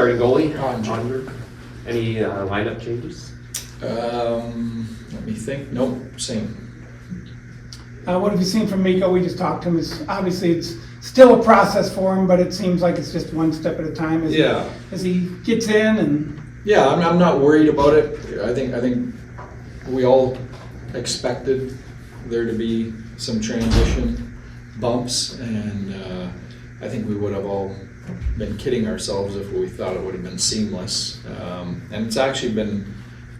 Starting goalie, Andre. Any lineup changes? Let me think. Nope, same. What have you seen from Mikko? We just talked to him. Obviously, it's still a process for him, but it seems like it's just one step at a time as he gets in. And yeah, I'm not worried about it. I think we all expected there to be some transition bumps, and I think we would have all been kidding ourselves if we thought it would have been seamless. And it's actually been,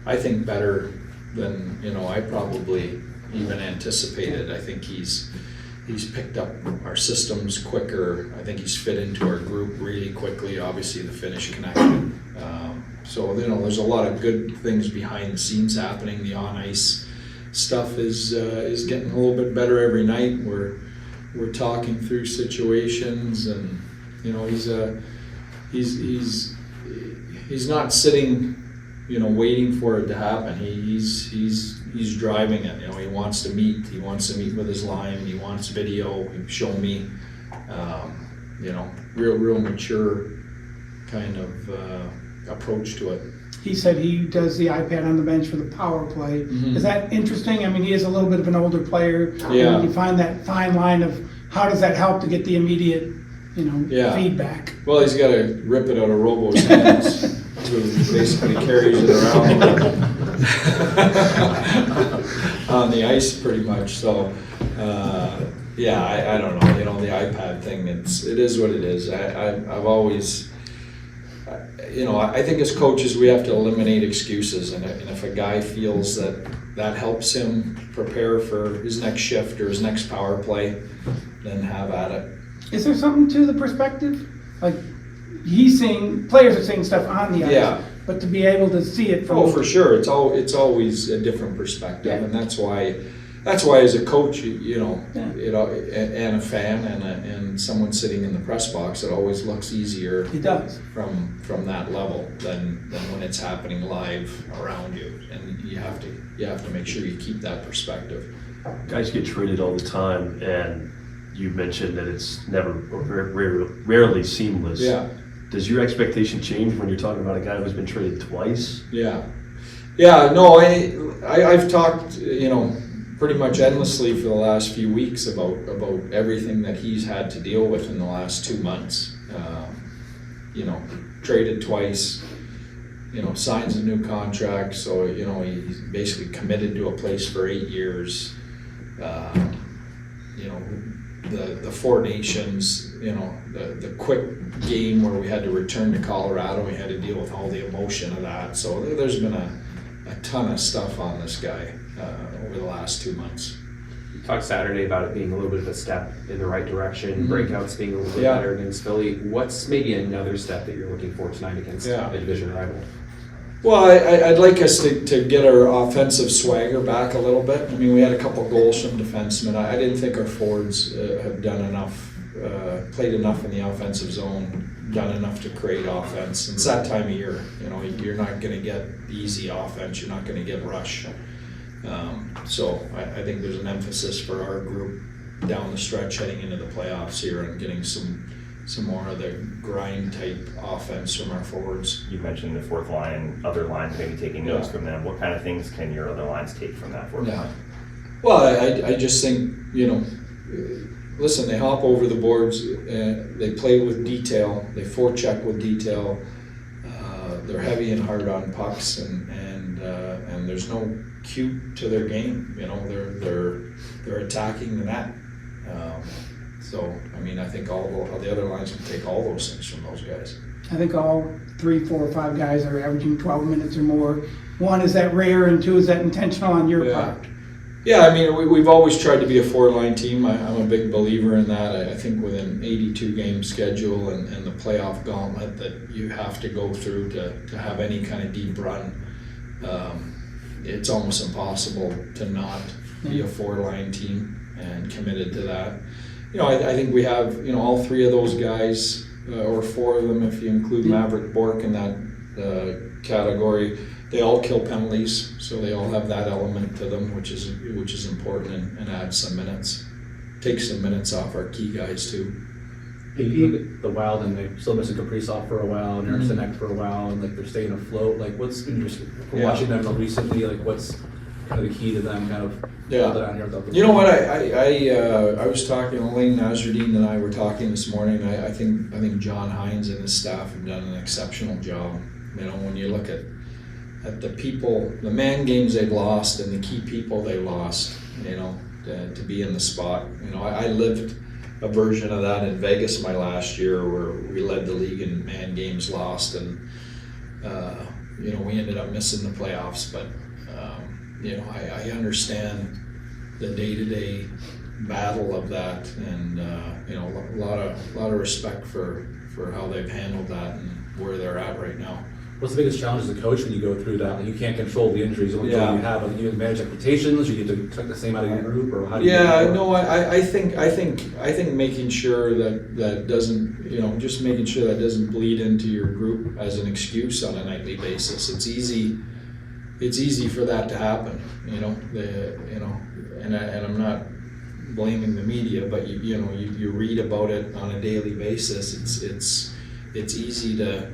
I think, better than I probably even anticipated. I think he's picked up our systems quicker. I think he's fit into our group really quickly. Obviously, the Finnish connection. So there's a lot of good things behind the scenes happening. The on ice stuff is getting a little bit better every night. We're talking through situations, and he's not sitting waiting for it to happen. He's driving it. He wants to meet. He wants to meet with his line. He wants video. Show me. Real mature kind of approach to it. he said he does the iPad on the bench for the power play. Mm-hmm. Is that interesting? I mean, he is a little bit of an older player. Yeah. You find that fine line of how does that help to get the immediate, feedback. Well, he's got to rip it out of Robo's hands. Who basically carries it around on the ice pretty much. So, I don't know. The iPad thing, it is what it is. I've always, I think as coaches we have to eliminate excuses. And if a guy feels that helps him prepare for his next shift or his next power play, then have at it. Is there something to the perspective? Like, players are seeing stuff on the ice, but to be able to see it from... Oh, for sure. It's always a different perspective, and that's why as a coach, and a fan and someone sitting in the press box, it always looks easier. It does. From that level than when it's happening live around you, and you have to make sure you keep that perspective. Guys get traded all the time, and you mentioned that it's never rarely seamless. Yeah. Does your expectation change when you're talking about a guy who's been traded twice? Yeah. No, I've talked, pretty much endlessly for the last few weeks about everything that he's had to deal with in the last 2 months. Traded twice, signs a new contract, so, he's basically committed to a place for 8 years. The Four Nations, the quick game where we had to return to Colorado, we had to deal with all the emotion of that. So there's been a ton of stuff on this guy over the last 2 months. You talked Saturday about it being a little bit of a step in the right direction, mm-hmm. breakouts being a little bit better against Philly. What's maybe another step that you're looking for tonight against a division rival? Well, I'd like us to get our offensive swagger back a little bit. I mean, we had a couple goals from defensemen. I didn't think our forwards have done enough, played enough in the offensive zone, done enough to create offense. It's that time of year. You're not going to get easy offense. You're not going to get rush. So I think there's an emphasis for our group down the stretch heading into the playoffs here and getting some more of the grind type offense from our forwards. You mentioned the fourth line, other lines maybe taking notes from them. What kind of things can your other lines take from that fourth line? Well, I just think, listen, they hop over the boards, they play with detail, they forecheck with detail, they're heavy and hard on pucks, and there's no cute to their game. They're attacking the net. So, I think all the other lines can take all those things from those guys. I think all 3, 4, or 5 guys are averaging 12 minutes or more. 1, is that rare, and 2, is that intentional on your part? Yeah, we've always tried to be a 4-line team. I'm a big believer in that. I think with an 82-game schedule and the playoff gauntlet that you have to go through to have any kind of deep run, it's almost impossible to not be a 4-line team and committed to that. I think we have, all 3 of those guys, or 4 of them if you include Maverick Bork in that category. They all kill penalties, so they all have that element to them, which is important and adds some minutes. Takes some minutes off our key guys too. You look at the Wild and they're still missing Kaprizov for a while and Erickson Ek for a while and like they're staying afloat. Like what's been watching them recently? Like what's kind of the key to them kind of hold it on here without the You know what? I was talking. Elaine Nazardine and I were talking this morning. I think John Hines and his staff have done an exceptional job. You know, when you look at the people, the man games they've lost, and the key people they lost. You know, to be in the spot. You know, I lived a version of that in Vegas my last year, where we led the league in man games lost, and you know, we ended up missing the playoffs. But you know, I understand the day-to-day battle of that, and you know, a lot of respect for how they've handled that and where they're at right now. What's the biggest challenge as a coach when you go through that? Like you can't control the injuries. The only thing you have, like, you manage expectations, or you get to expect the same out of your group, or how do you? I think making sure that doesn't, you know, just making sure that doesn't bleed into your group as an excuse on a nightly basis. It's easy for that to happen, you know. And I'm not blaming the media, but you read about it on a daily basis. It's easy to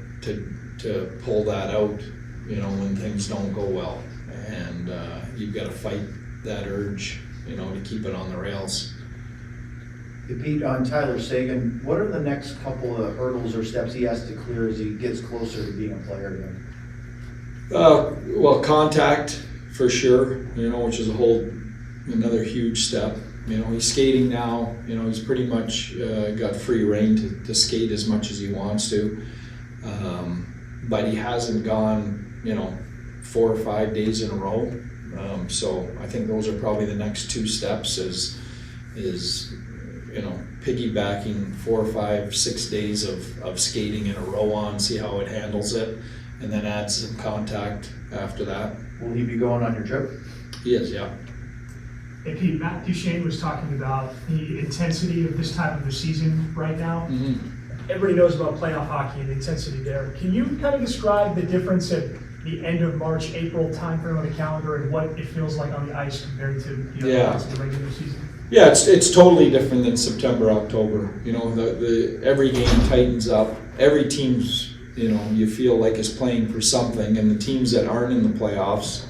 pull that out, you know, when things don't go well, and you've got to fight that urge, you know, to keep it on the rails. Hey, Pete, on Tyler Seguin, what are the next couple of hurdles or steps he has to clear as he gets closer to being a player again? Well, contact for sure, you know, which is another huge step. You know, he's skating now. You know, he's pretty much got free rein to skate as much as he wants to. But he hasn't gone, you know, 4 or 5 days in a row. So I think those are probably the next 2 steps is you know, piggybacking 4 or 5, 6 days of skating in a row on, see how it handles it, and then add some contact after that. Will he be going on your trip? He is, yeah. Hey Pete, Matt Duchesne was talking about the intensity of this time of the season right now. Mm-hmm. Everybody knows about playoff hockey and the intensity there. Can you kind of describe the difference at the end of March, April timeframe on the calendar and what it feels like on the ice compared to the other parts of the regular season? Yeah, it's totally different than September, October. You know, the every game tightens up. Every team's, you know, you feel like is playing for something, and the teams that aren't in the playoffs,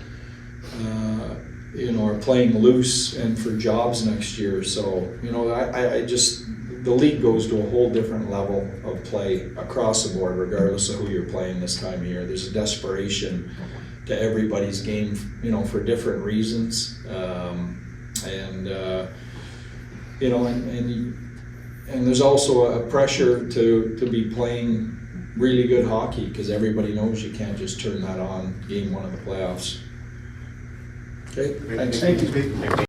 you know, are playing loose and for jobs next year. So, you know, I just, the league goes to a whole different level of play across the board, regardless of who you're playing this time of year. There's a desperation to everybody's game, you know, for different reasons, you know, and there's also a pressure to be playing really good hockey, because everybody knows you can't just turn that on game 1 of the playoffs. Okay, thanks. Thank you, Pete.